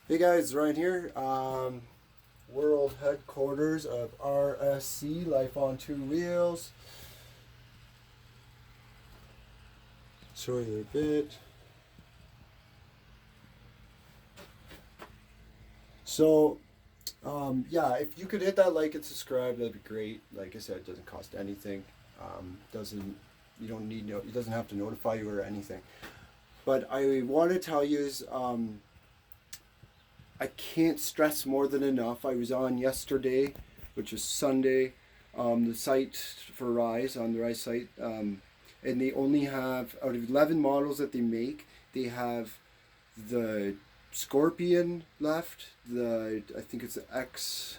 Hey guys, Ryan here. World headquarters of RSC Life on Two Wheels. Show you a bit. So, yeah, if you could hit that like and subscribe, that'd be great. Like I said, it doesn't cost anything. Doesn't you don't need no, it doesn't have to notify you or anything. But I want to tell you is I can't stress more than enough. I was on yesterday, which was Sunday, the site for Rize, on the Rize site, and they only have, out of 11 models that they make, they have the Scorpion left, I think it's the X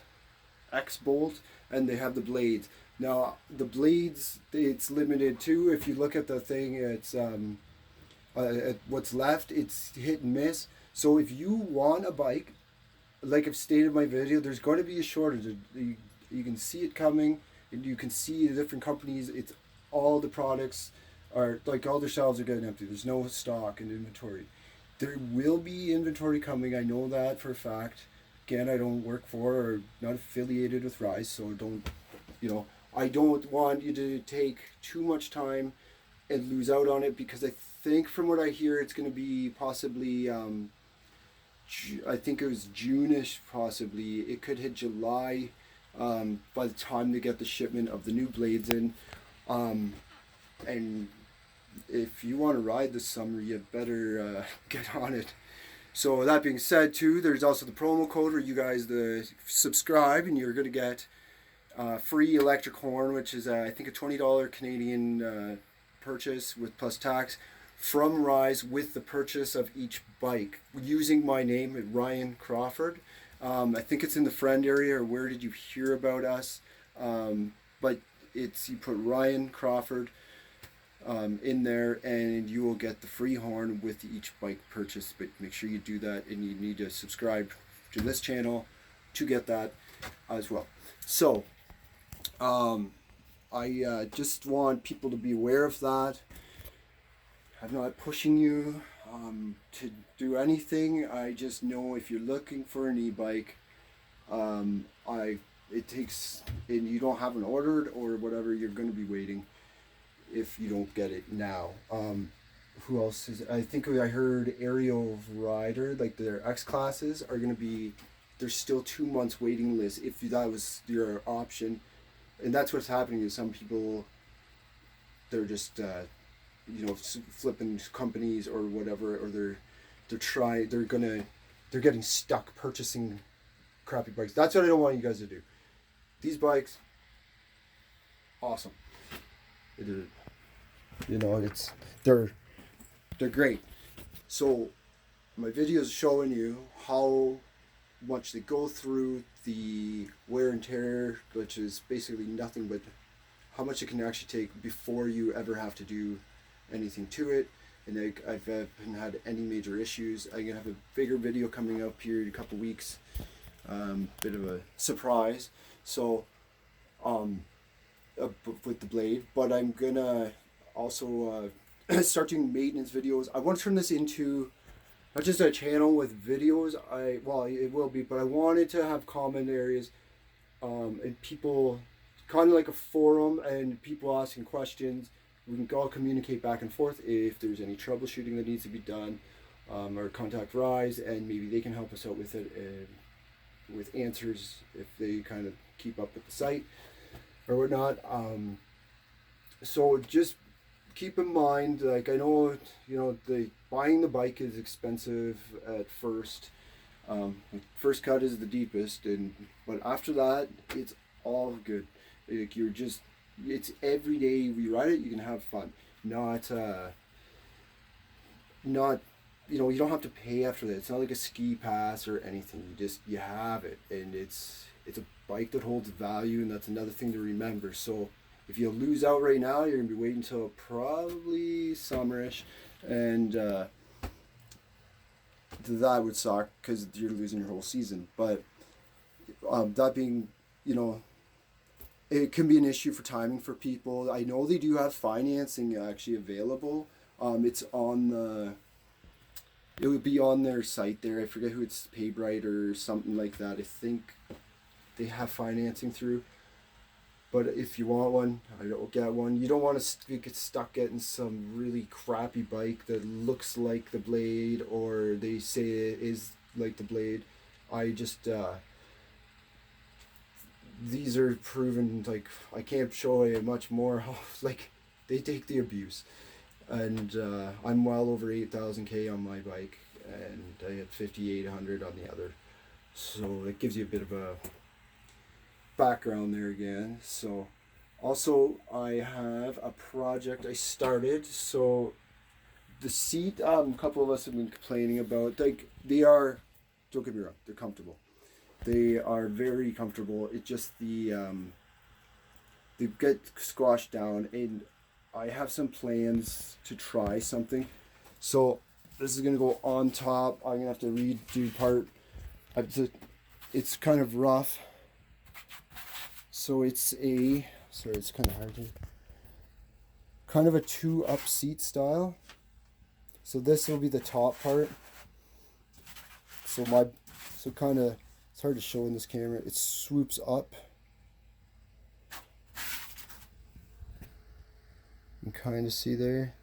Bolt, and they have the blades. Now, the blades, it's limited too. If you look at the thing, it's what's left, it's hit and miss. So if you want a bike, like I've stated in my video, there's going to be a shortage. You can see it coming, and you can see the different companies. It's all the products are like all their shelves are getting empty. There's no stock and inventory. There will be inventory coming. I know that for a fact. Again, I don't work for or not affiliated with Rize, so I don't want you to take too much time and lose out on it, because I think from what I hear, it's going to be possibly. I think it was June-ish, possibly. It could hit July by the time they get the shipment of the new blades in. And if you want to ride this summer, you better get on it. So that being said, too, there's also the promo code where you guys subscribe, and you're going to get free electric horn, which is I think a $20 Canadian purchase with plus tax from Rize with the purchase of each bike using my name, Ryan Crawford. I think it's in the friend area, or where did you hear about us? But it's, you put Ryan Crawford in there, and you will get the free horn with each bike purchase. But make sure you do that, and you need to subscribe to this channel to get that as well. So I just want people to be aware of that. I'm not pushing you to do anything. I just know if you're looking for an e-bike, it takes, and you don't have it ordered or whatever, you're going to be waiting if you don't get it now. Who else is? I think I heard Ariel Rider, like their X classes are going to be. There's still 2 months waiting list if that was your option, and that's what's happening. Is some people, they're just. Flipping companies or whatever, or they're getting stuck purchasing crappy bikes. That's what I don't want you guys to do. These bikes, awesome. They're great. So my video is showing you how much they go through the wear and tear, which is basically nothing but how much it can actually take before you ever have to do anything to it. And I haven't had any major issues. I'm gonna have a bigger video coming up here in a couple weeks. Bit of a surprise. So with the blade, but I'm gonna also start doing maintenance videos. I want to turn this into not just a channel with videos. It will be, but I wanted to have common areas and people, kind of like a forum, and people asking questions. We can all communicate back and forth if there's any troubleshooting that needs to be done, or contact Rize, and maybe they can help us out with it, with answers if they kind of keep up with the site or whatnot. So just keep in mind, like, I know, buying the bike is expensive at first. First cut is the deepest, but after that, it's all good. Like, it's every day we ride it, you can have fun. Not you don't have to pay after that. It's not like a ski pass or anything. You have it, and it's a bike that holds value, and that's another thing to remember. So if you lose out right now, you're gonna be waiting until probably summerish, and that would suck because you're losing your whole season. But that being, it can be an issue for timing for people. I know they do have financing actually available. It's on it would be on their site there. I forget who it's, PayBright or something like that. I think they have financing through. But if you want one, I don't get one. You don't want to get stuck getting some really crappy bike that looks like the Blade, or they say it is like the Blade. I just these are proven, like, I can't show you much more. Like, they take the abuse, and I'm well over 8,000 K on my bike, and I had 5,800 on the other. So it gives you a bit of a background there again. So also I have a project I started. So the seat, a couple of us have been complaining about, like, they are, don't get me wrong, they're comfortable, they are very comfortable. It just they get squashed down, and I have some plans to try something. So this is gonna go on top. I'm gonna have to redo part. It's kind of rough. So it's it's kind of hard to, kind of a 2-up seat style. So this will be the top part. So kind of, it's hard to show in this camera. It swoops up. You can kind of see there.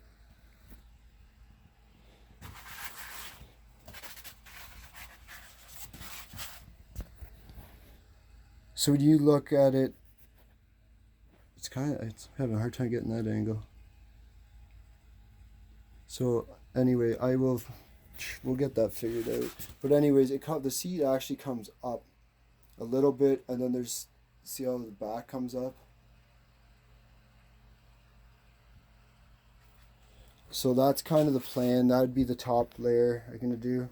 So when you look at it, it's having a hard time getting that angle. So anyway, we'll get that figured out. But anyways, the seat actually comes up a little bit, and then see how the back comes up. So that's kind of the plan. That would be the top layer I'm gonna do.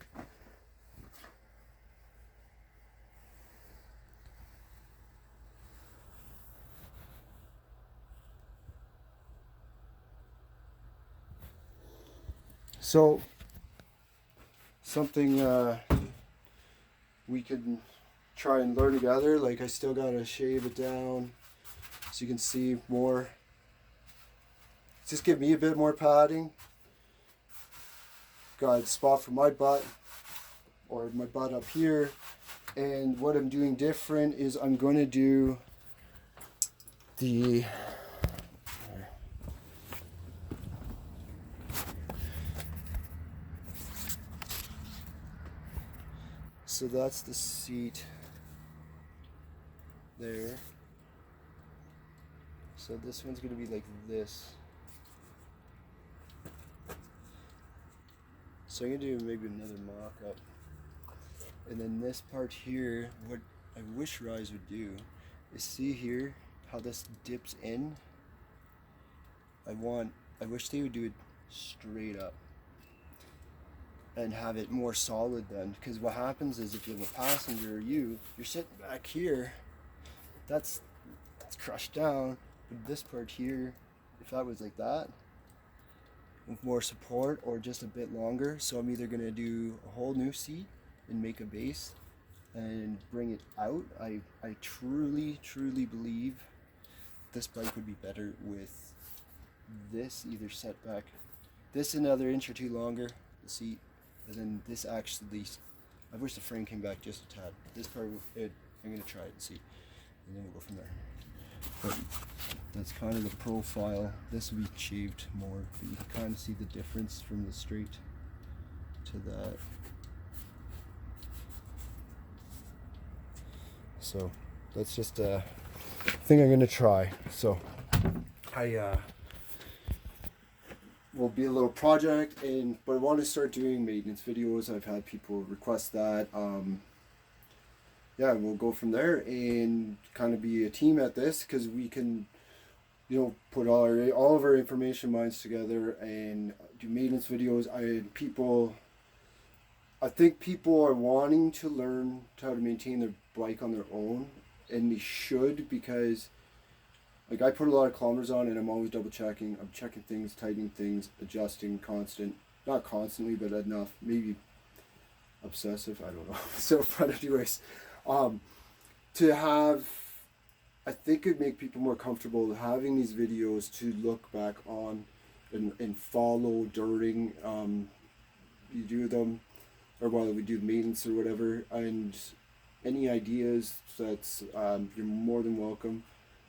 So something we could try and learn together. Like, I still gotta shave it down so you can see more. Just give me a bit more padding. Got a spot for my butt, or my butt up here. And what I'm doing different is I'm going to do the so that's the seat there. So this one's going to be like this. So I'm going to do maybe another mock-up. And then this part here, what I wish Rize would do is, see here how this dips in? I wish they would do it straight up and have it more solid then. Because what happens is, if you have a passenger, or you're sitting back here, that's crushed down. But this part here, if that was like that, with more support or just a bit longer. So I'm either going to do a whole new seat and make a base and bring it out. I truly believe this bike would be better with this either set back this another inch or two longer, the seat, and then this actually, I wish the frame came back just a tad. This part, I'm going to try it and see, and then we'll go from there. But that's kind of the profile. This will be shaved more, but you can kind of see the difference from the straight to that. So that's just a thing I'm going to try. So will be a little project, but I want to start doing maintenance videos. I've had people request that. Yeah, we'll go from there and kind of be a team at this, because we can, put all of our information minds together and do maintenance videos. I think people are wanting to learn how to maintain their bike on their own, and they should, because like, I put a lot of kilometers on, and I'm always double checking. I'm checking things, tightening things, adjusting not constantly, but enough, maybe obsessive, I don't know. So, but anyways, to have, I think it'd make people more comfortable having these videos to look back on and follow during you do them, or while we do the maintenance or whatever. And any ideas, that's you're more than welcome.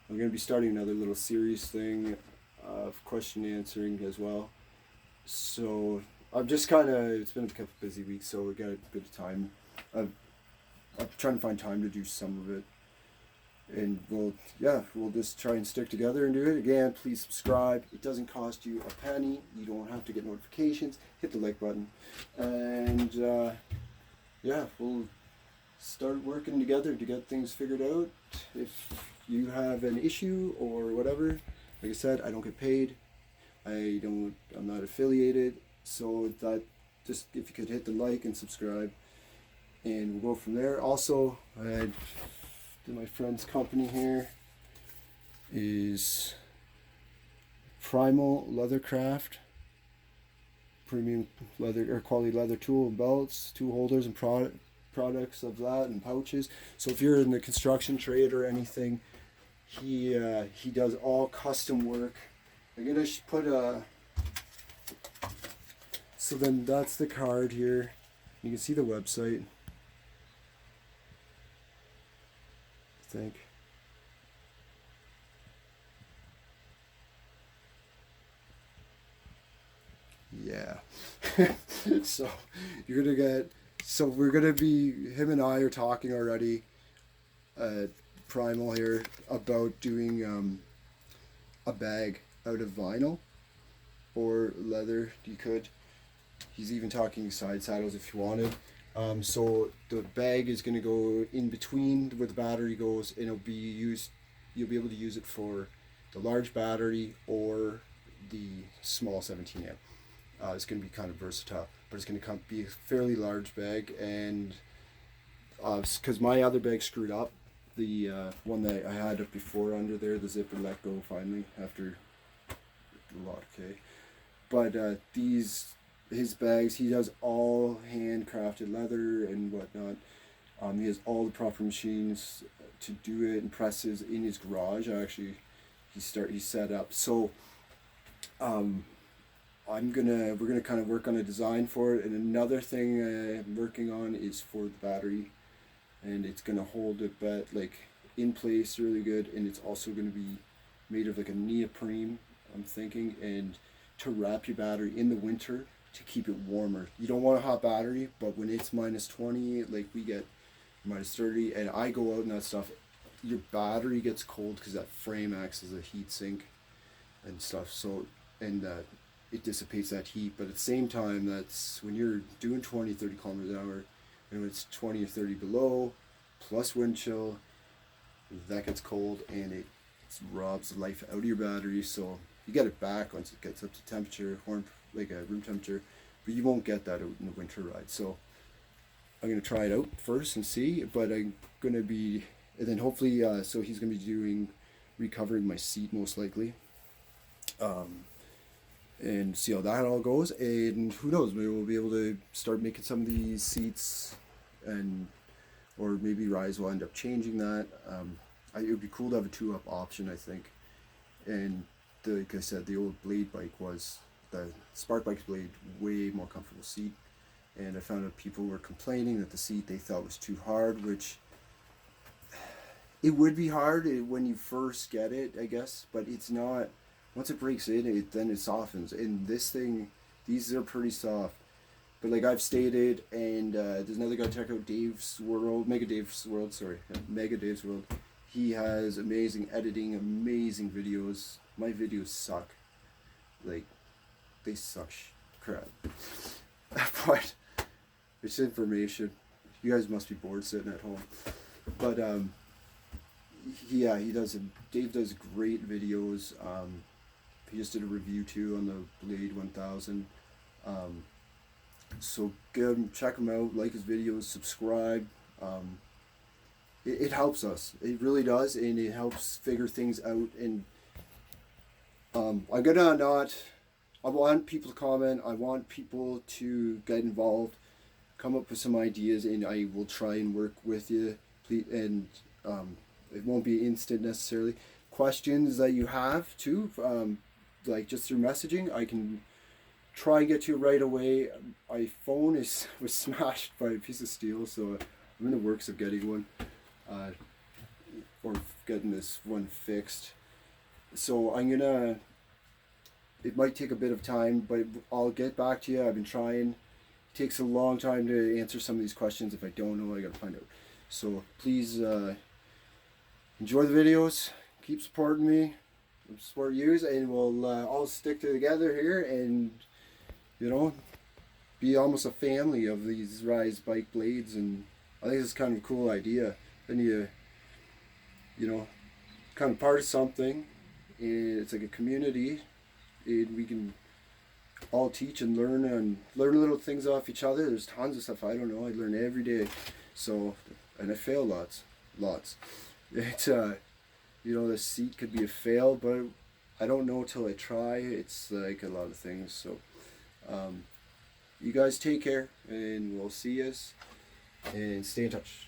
I'm going to be starting another little series thing of question answering as well. So I'm just kind of, it's been a couple busy weeks, so we got a bit of time. I'm trying to find time to do some of it. And we'll just try and stick together and do it. Again, please subscribe. It doesn't cost you a penny. You don't have to get notifications. Hit the like button. And we'll start working together to get things figured out. If you have an issue or whatever, like I said, I don't get paid. I'm not affiliated. So that, just if you could hit the like and subscribe, and we'll go from there. Also, my friend's company here is Primal Leathercraft, premium leather or quality leather tool and belts, tool holders and products of that, and pouches. So if you're in the construction trade or anything, he does all custom work. I'm gonna put so then that's the card here. You can see the website, I think. Yeah. So you're gonna get, so we're gonna be, him and I are talking already at Primal here about doing a bag out of vinyl or leather. You could, he's even talking side saddles if you wanted. So the bag is going to go in between where the battery goes, and it'll be used, you'll be able to use it for the large battery or the small 17 amp. It's going to be kind of versatile, but it's going to be a fairly large bag. And because my other bag screwed up, the one that I had up before under there, the zipper let go finally after a lot. Okay, but his bags, he does all handcrafted leather and whatnot. He has all the proper machines to do it, and presses in his garage. Actually, he set up. So we're gonna kind of work on a design for it. And another thing I'm working on is for the battery, and it's gonna hold it like in place really good, and it's also gonna be made of like a neoprene, I'm thinking, and to wrap your battery in the winter to keep it warmer. You don't want a hot battery, but when it's minus 20, like we get minus 30, and I go out and that stuff, your battery gets cold because that frame acts as a heat sink and stuff. So, and it dissipates that heat, but at the same time, that's when you're doing 20, 30 kilometers an hour, and when it's 20 or 30 below, plus wind chill, that gets cold, and it robs the life out of your battery. So you get it back once it gets up to temperature, like a room temperature, but you won't get that out in the winter ride. So I'm going to try it out first and see, but I'm going to be, and then hopefully, so he's going to be recovering my seat most likely, and see how that all goes. And who knows, maybe we'll be able to start making some of these seats, or maybe Rize will end up changing that. It would be cool to have a 2-up option, I think. And like I said, the old Blade bike was, the Spark Bike's Blade, way more comfortable seat. And I found out people were complaining that the seat they thought was too hard, which it would be hard when you first get it, I guess, but it's not. Once it breaks in, then it softens. And this thing, these are pretty soft. But like I've stated, and there's another guy, check out Mega Dave's World. He has amazing editing, amazing videos. My videos suck. Like, they suck crap. But it's information. You guys must be bored sitting at home. But Dave does great videos. He just did a review too on the Blade 1000. So check him out, like his videos, subscribe. It helps us. It really does, and it helps figure things out. And I want people to comment. I want people to get involved, come up with some ideas, and I will try and work with you. Please, and it won't be instant necessarily. Questions that you have too, like just through messaging, I can try and get to you right away. My phone was smashed by a piece of steel, so I'm in the works of getting one, or getting this one fixed. So it might take a bit of time, but I'll get back to you. I've been trying. It takes a long time to answer some of these questions. If I don't know, I gotta find out. So please enjoy the videos. Keep supporting me. Support you, and we'll all stick together here and, you know, be almost a family of these Rize bike blades. And I think it's kind of a cool idea. Then you know, kind of part of something, and it's like a community, and we can all teach and learn little things off each other. There's tons of stuff I don't know. I learn every day. So, and I fail lots. It's you know, the seat could be a fail, but I don't know till I try. It's like a lot of things. So you guys take care, and we'll see us, and stay in touch.